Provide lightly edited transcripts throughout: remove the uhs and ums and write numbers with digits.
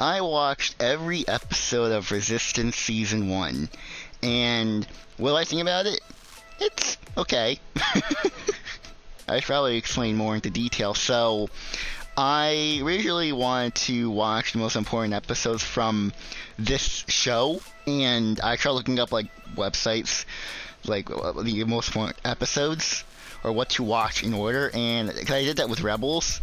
I watched every episode of Resistance Season 1, and what do I think about it? It's okay. I should probably explain more into detail. So, I originally wanted to watch the most important episodes from this show, and I tried looking up, websites, the most important episodes, or what to watch in order, and cause I did that with Rebels,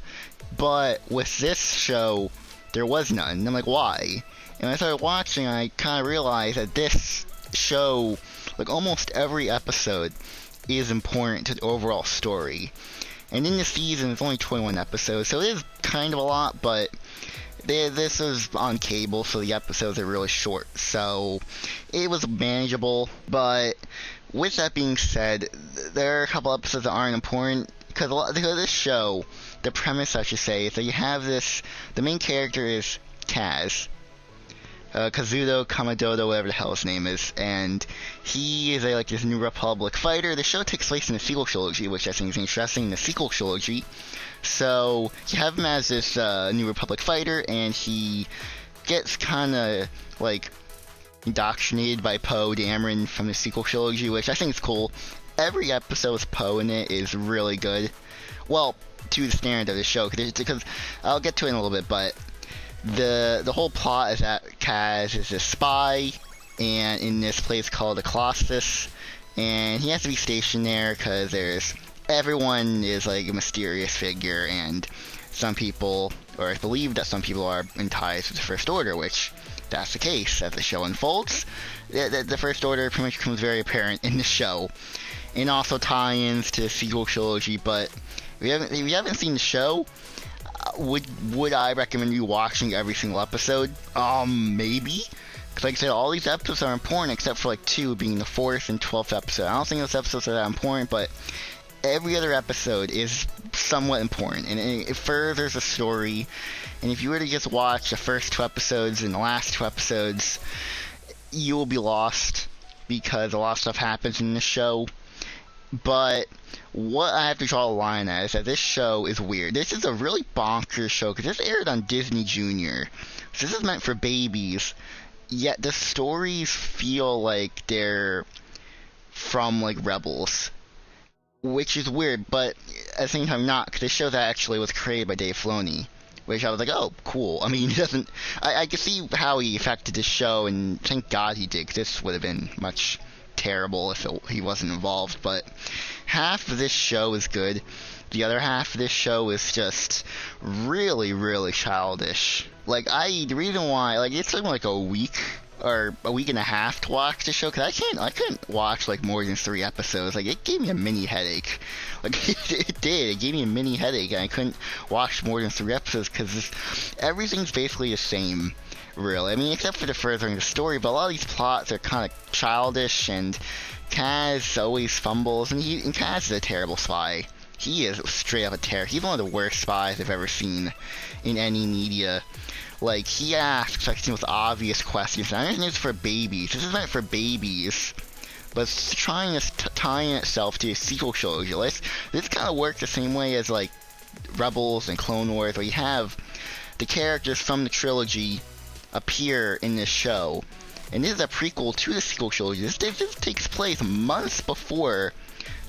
but with this show, there was none. And I'm like, why? And when I started watching, I kind of realized that this show, almost every episode, is important to the overall story. And in the season, it's only 21 episodes, so it is kind of a lot, but this is on cable, so the episodes are really short, so it was manageable. But with that being said, there are a couple episodes that aren't important, because this show, the premise, I should say, is that you have the main character is Kaz, Kazuto Kamadoto, whatever the hell his name is, and he is this New Republic fighter. The show takes place in the sequel trilogy, which I think is interesting, the sequel trilogy. So, you have him as this New Republic fighter, and he gets kind of, indoctrinated by Poe Dameron from the sequel trilogy, which I think is cool. Every episode with Poe in it is really good. Well, to the standard of the show, because I'll get to it in a little bit, but the whole plot is that Kaz is a spy, and in this place called the Colossus, and he has to be stationed there because everyone is a mysterious figure, and some people, or I believe that some people are in ties with the First Order, which that's the case as the show unfolds. The First Order pretty much becomes very apparent in the show, and also tie-ins to the sequel trilogy. But if you haven't seen the show, would I recommend you watching every single episode? Maybe. Because like I said, all these episodes are important except for two, being the 4th and 12th episode. I don't think those episodes are that important, but every other episode is somewhat important, and it furthers the story. And if you were to just watch the first 2 episodes and the last 2 episodes, you will be lost, because a lot of stuff happens in this show. But what I have to draw a line at is that this show is weird. This is a really bonkers show, because this aired on Disney Junior. So this is meant for babies, yet the stories feel like they're from, Rebels. Which is weird, but at the same time not, because this show that actually was created by Dave Filoni. Which I was like, oh, cool. I mean, he doesn't... I can see how he affected this show, and thank God he did, because this would have been much terrible if he wasn't involved. But half of this show is good. The other half of this show is just really, really childish. The reason why... it took me a week or a week and a half to watch the show, because I couldn't watch more than 3 episodes. It gave me a mini headache. It did. It gave me a mini headache, and I couldn't watch more than 3 episodes, because everything's basically the same, really. I mean, except for the furthering the story, but a lot of these plots are kind of childish, and Kaz always fumbles, and Kaz is a terrible spy. He is straight up a terror. He's one of the worst spies I've ever seen in any media. He asks, the most obvious questions. I understand it's for babies. This is meant for babies. But it's trying to tie itself to a sequel trilogy. This kind of works the same way as, Rebels and Clone Wars, where you have the characters from the trilogy appear in this show. And this is a prequel to the sequel trilogy. This takes place months before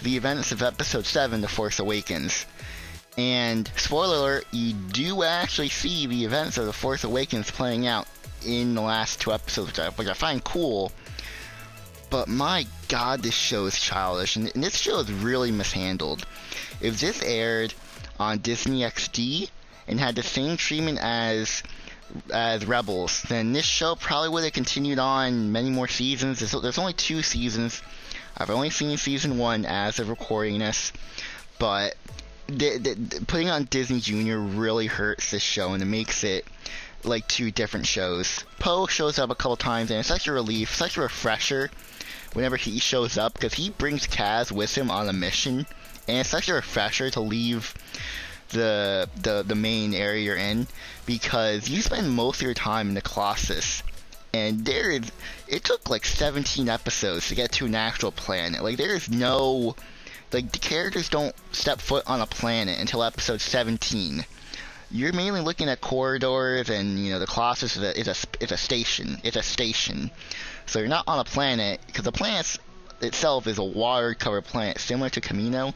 the events of Episode 7, The Force Awakens. And, spoiler alert, you do actually see the events of The Force Awakens playing out in the last 2 episodes, which I find cool. But my god, this show is childish, and this show is really mishandled. If this aired on Disney XD and had the same treatment as Rebels, then this show probably would have continued on many more seasons. There's only 2 seasons. I've only seen season 1 as of recording this, but putting it on Disney Junior really hurts this show, and it makes it 2 different shows. Poe shows up a couple times, and it's such a relief, such a refresher whenever he shows up, because he brings Kaz with him on a mission, and it's such a refresher to leave the main area you're in, because you spend most of your time in the Colossus, and it took 17 episodes to get to an actual planet. There is no... the characters don't step foot on a planet until episode 17. you're mainly looking at corridors, and the Colossus is a station. It's a station. So you're not on a planet, because the planet itself is a water-covered planet, similar to Camino.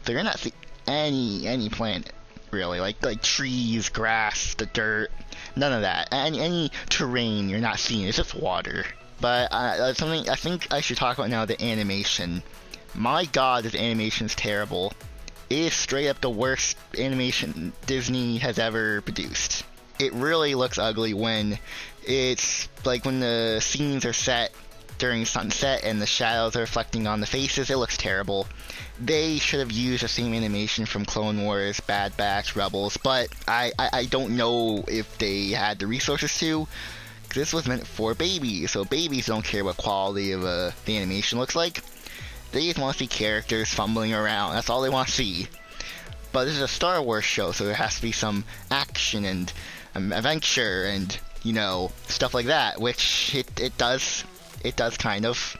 So you're not seeing any planet, really, like trees, grass, the dirt, none of that. Any terrain you're not seeing. It's just water. But something I think I should talk about now: the animation. My God, this animation's terrible. It is straight up the worst animation Disney has ever produced. It really looks ugly when it's like when the scenes are set during sunset and the shadows are reflecting on the faces. It looks terrible. They should have used the same animation from Clone Wars, Bad Batch, Rebels, but I don't know if they had the resources to. This was meant for babies, so babies don't care what quality of the animation looks like. They just want to see characters fumbling around. That's all they want to see. But this is a Star Wars show, so there has to be some action and adventure and, stuff like that, which it does. It does kind of.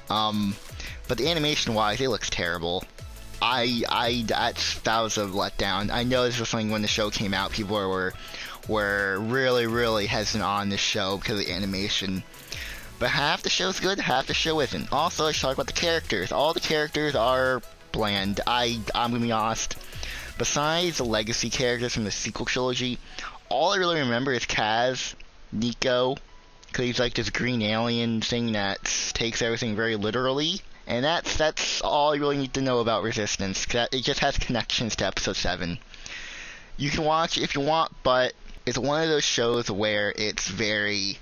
But the animation-wise, it looks terrible. That was a letdown. I know this was something when the show came out, people were really, really hesitant on this show because of the animation. But half the show's good, half the show isn't. Also, I should talk about the characters. All the characters are bland. I'm gonna be honest. Besides the legacy characters from the sequel trilogy, all I really remember is Kaz, Nico, because he's like this green alien thing that takes everything very literally. And that's all you really need to know about Resistance. It just has connections to Episode 7. You can watch it if you want, but it's one of those shows where it's very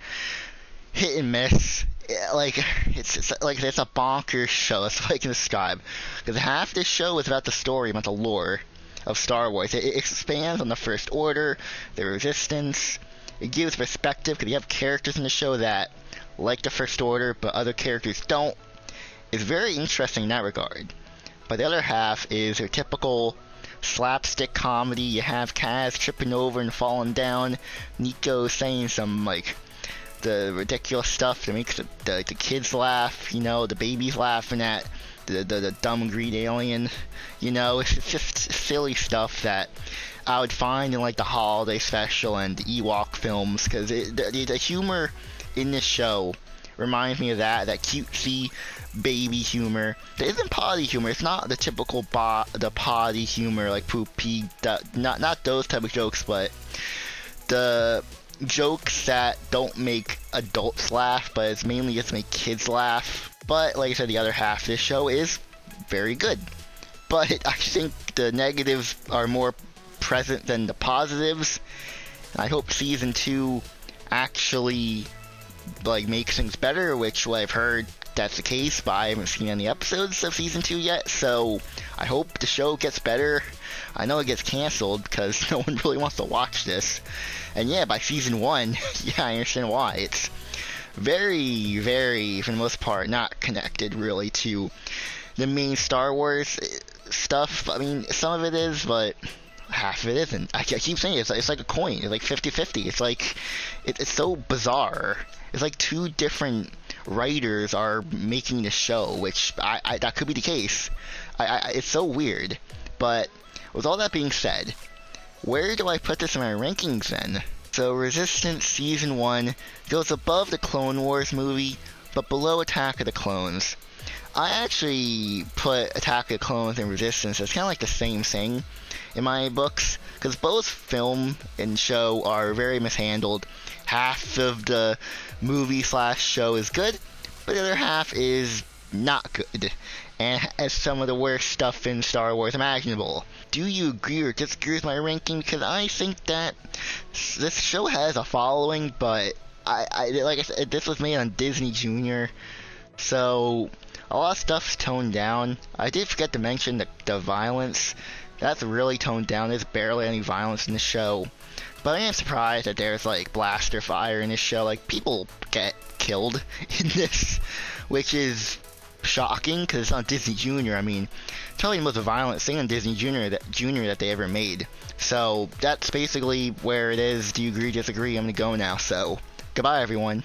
hit and miss. It's a bonkers show. That's what I can describe. Because half this show is about the story, about the lore of Star Wars. It expands on the First Order, the Resistance. It gives perspective because you have characters in the show that like the First Order, but other characters don't. It's very interesting in that regard. But the other half is your typical slapstick comedy. You have Kaz tripping over and falling down, Nico saying some the ridiculous stuff that makes the kids laugh, the babies laughing at the dumb green alien, it's just silly stuff that I would find in the holiday special and the Ewok films, because the humor in this show reminds me of that cutesy baby humor. There isn't potty humor. It's not the typical the potty humor like poop pee, not those type of jokes, but the jokes that don't make adults laugh, but it's mainly just to make kids laugh. But like I said, the other half of this show is very good. But I think the negatives are more present than the positives. I hope season 2 actually makes things better, which I've heard that's the case, but I haven't seen any episodes of season 2 yet, so I hope the show gets better. I know it gets canceled because no one really wants to watch this. And yeah, by season 1, yeah, I understand why. It's very, very, for the most part, not connected really to the main Star Wars stuff. I mean, some of it is, but half of it isn't. I keep saying it's like a coin. It's like 50-50. It's it's so bizarre. It's like two different writers are making the show, which I that could be the case. It's so weird. But with all that being said, where do I put this in my rankings then? So Resistance Season 1 goes above the Clone Wars movie, but below Attack of the Clones. I actually put Attack of the Clones and Resistance as kind of like the same thing in my books, because both film and show are very mishandled. Half of the movie/show is good, but the other half is not good, and has some of the worst stuff in Star Wars imaginable. Do you agree or disagree with my ranking? Because I think that this show has a following, but like I said, this was made on Disney Junior, so a lot of stuff's toned down. I did forget to mention the violence. That's really toned down. There's barely any violence in the show. But I am surprised that there's blaster fire in this show. People get killed in this, which is shocking because it's on Disney Junior. I mean, it's probably the most violent thing on Disney Junior that they ever made. So that's basically where it is. Do you agree, disagree? I'm gonna go now. So goodbye, everyone.